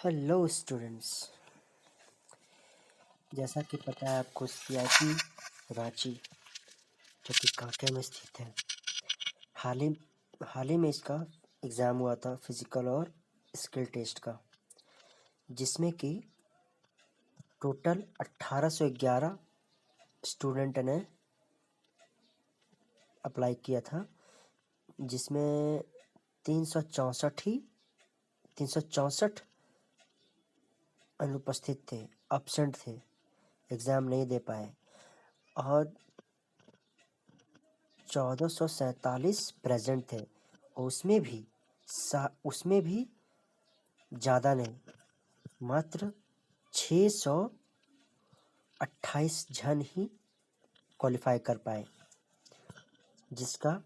Hello students. जैसा कि पता है आपको CIT रांची जो कि कांकेर में स्थित है, हाल ही में इसका एग्ज़ाम हुआ था फिज़िकल और स्किल टेस्ट का, जिसमें कि टोटल 1811 स्टूडेंट ने अप्लाई किया था, जिसमें 364 अनुपस्थित थे, एब्सेंट थे, एग्ज़ाम नहीं दे पाए और 1447 प्रेजेंट थे। और उसमें भी ज़्यादा नहीं, मात्र 628 जन ही क्वालिफाई कर पाए, जिसका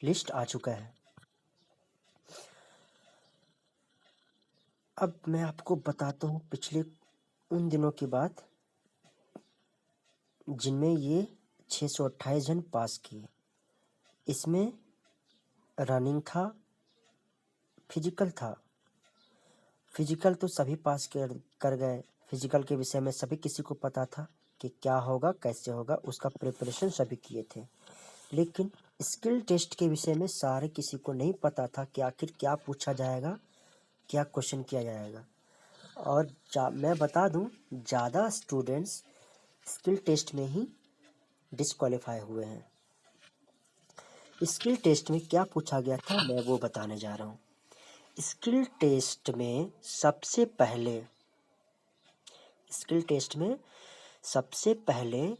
लिस्ट आ चुका है। अब मैं आपको बताता हूँ पिछले उन दिनों की बात जिनमें ये 628 जन पास किए। इसमें रनिंग था, फिजिकल था। फिजिकल तो सभी पास कर गए। फिजिकल के विषय में सभी किसी को पता था कि क्या होगा, कैसे होगा, उसका प्रिपरेशन सभी किए थे। लेकिन स्किल टेस्ट के विषय में सारे किसी को नहीं पता था कि आखिर क्या पूछा जाएगा, क्या क्वेश्चन किया जाएगा। और मैं बता दूं, ज़्यादा स्टूडेंट्स स्किल टेस्ट में ही डिस्क्वालीफाई हुए हैं। स्किल टेस्ट में क्या पूछा गया था मैं वो बताने जा रहा हूँ। स्किल टेस्ट में सबसे पहले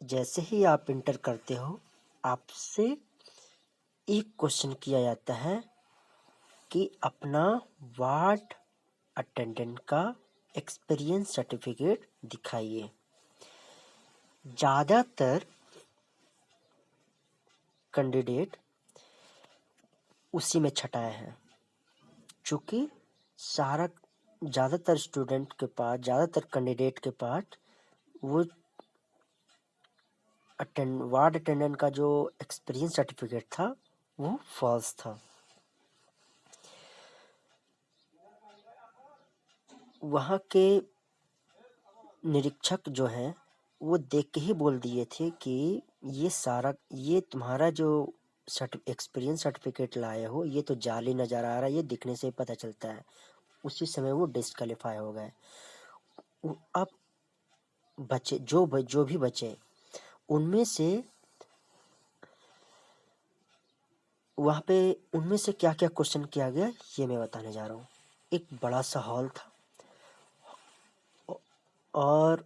जैसे ही आप इंटर करते हो, आपसे एक क्वेश्चन किया जाता है कि अपना वार्ड अटेंडेंट का एक्सपीरियंस सर्टिफिकेट दिखाइए। ज़्यादातर कैंडिडेट उसी में छटाए हैं, चूँकि ज़्यादातर कैंडिडेट के पास वो वार्ड अटेंडेंट का जो एक्सपीरियंस सर्टिफिकेट था वो फॉल्स था। वहाँ के निरीक्षक जो हैं वो देख के ही बोल दिए थे कि ये तुम्हारा जो एक्सपीरियंस सर्टिफिकेट लाए हो ये तो जाली नज़र आ रहा है, ये दिखने से ही पता चलता है। उसी समय वो डिस्क्वालीफाई हो गए। अब बचे जो भी बचे, उनमें से क्या क्या क्वेश्चन किया गया ये मैं बताने जा रहा हूँ। एक बड़ा सा हॉल था और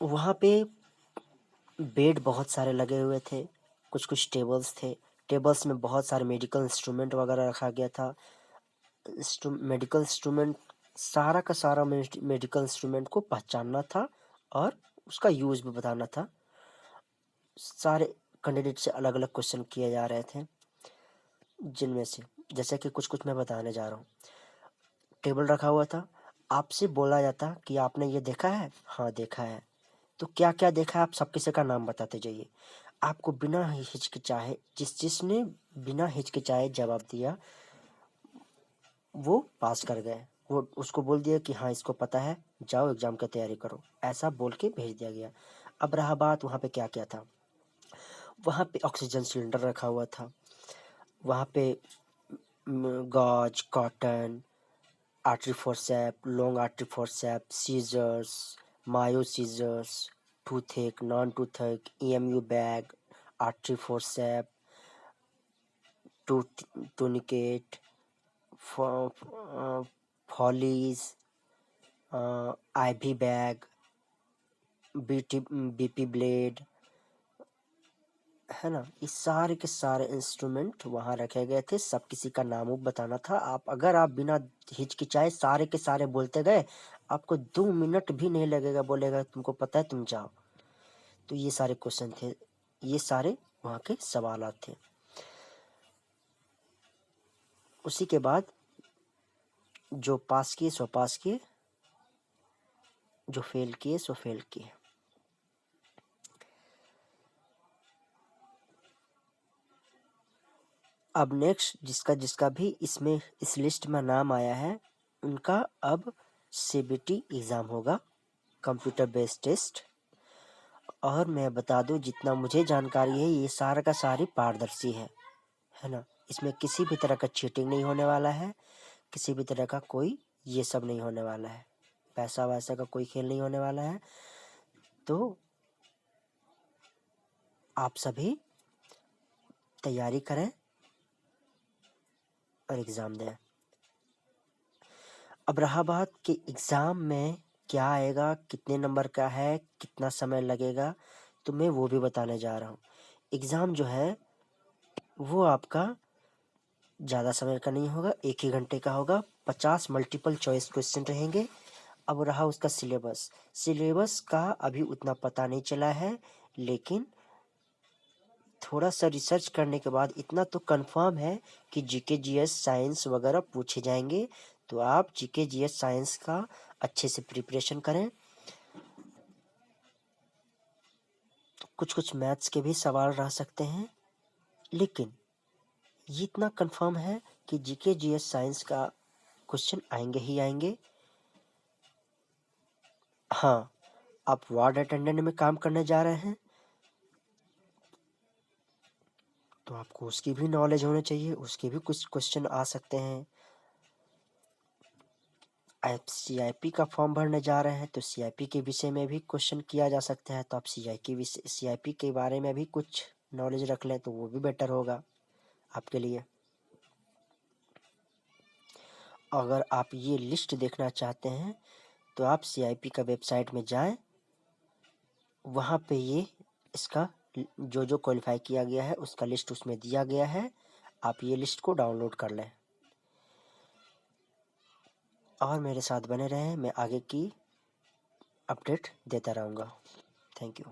वहाँ पे बेड बहुत सारे लगे हुए थे, कुछ टेबल्स थे। टेबल्स में बहुत सारे मेडिकल इंस्ट्रूमेंट वगैरह रखा गया था। मेडिकल इंस्ट्रूमेंट, सारा का सारा मेडिकल इंस्ट्रूमेंट को पहचानना था और उसका यूज़ भी बताना था। सारे कैंडिडेट से अलग अलग क्वेश्चन किए जा रहे थे, जिनमें से जैसे कि कुछ मैं बताने जा रहा हूँ। टेबल रखा हुआ था, आपसे बोला जाता कि आपने ये देखा है? हाँ देखा है। तो क्या क्या देखा है आप सब किसी का नाम बताते जाइए। आपको बिना हिचकिचाए, जिसने बिना हिचकिचाए जवाब दिया वो पास कर गए। वो उसको बोल दिया कि हाँ इसको पता है, जाओ एग्जाम की तैयारी करो, ऐसा बोल के भेज दिया गया। अब रहा बात वहाँ पे क्या क्या था। वहाँ पे ऑक्सीजन सिलेंडर रखा हुआ था, वहाँ पे gauze, cotton, artery forcep, long artery forcep, scissors, Mayo scissors, toothed, non toothed, EMU bag, artery forcep, tourniquet, Foley's, IV bag, BP blade, है ना। ये सारे के सारे इंस्ट्रूमेंट वहाँ रखे गए थे। सब किसी का नाम बताना था। अगर आप बिना हिचकिचाए सारे के सारे बोलते गए, आपको 2 मिनट भी नहीं लगेगा, बोलेगा तुमको पता है तुम जाओ। तो ये सारे क्वेश्चन थे, ये सारे वहाँ के सवालात थे। उसी के बाद जो पास किए सो पास किए, जो फेल किए सो फेल किए। अब नेक्स्ट जिसका जिसका भी इसमें इस लिस्ट में नाम आया है उनका अब सीबीटी एग्ज़ाम होगा, कंप्यूटर बेस्ड टेस्ट। और मैं बता दूं जितना मुझे जानकारी है ये सारा का सारी पारदर्शी है ना। इसमें किसी भी तरह का चीटिंग नहीं होने वाला है, किसी भी तरह का कोई ये सब नहीं होने वाला है, पैसा वैसा का कोई खेल नहीं होने वाला है। तो आप सभी तैयारी करें और एग्ज़ाम दें। अब रहा बात कि एग्ज़ाम में क्या आएगा, कितने नंबर का है, कितना समय लगेगा, तो मैं वो भी बताने जा रहा हूँ। एग्ज़ाम जो है वो आपका ज़्यादा समय का नहीं होगा, 1 ही घंटे का होगा। 50 मल्टीपल चॉइस क्वेश्चन रहेंगे। अब रहा उसका सिलेबस। सिलेबस का अभी उतना पता नहीं चला है, लेकिन थोड़ा सा रिसर्च करने के बाद इतना तो कंफर्म है कि जीके जीएस साइंस वगैरह पूछे जाएंगे। तो आप जीके जीएस साइंस का अच्छे से प्रिपरेशन करें। कुछ कुछ मैथ्स के भी सवाल रह सकते हैं, लेकिन ये इतना कंफर्म है कि जीके जीएस साइंस का क्वेश्चन आएंगे ही आएंगे। हाँ, आप वार्ड अटेंडेंट में काम करने जा रहे हैं तो आपको उसकी भी नॉलेज होनी चाहिए, उसके भी कुछ क्वेश्चन आ सकते हैं। आप सीआईपी का फॉर्म भरने जा रहे हैं तो सीआईपी के विषय में भी क्वेश्चन किया जा सकता है, तो आप सीआईपी के बारे में भी कुछ नॉलेज रख लें तो वो भी बेटर होगा आपके लिए। अगर आप ये लिस्ट देखना चाहते हैं तो आप सीआईपी का वेबसाइट में जाएं, वहाँ पे ये इसका जो जो क्वालिफाई किया गया है उसका लिस्ट उसमें दिया गया है। आप ये लिस्ट को डाउनलोड कर लें और मेरे साथ बने रहें, मैं आगे की अपडेट देता रहूँगा। Thank you.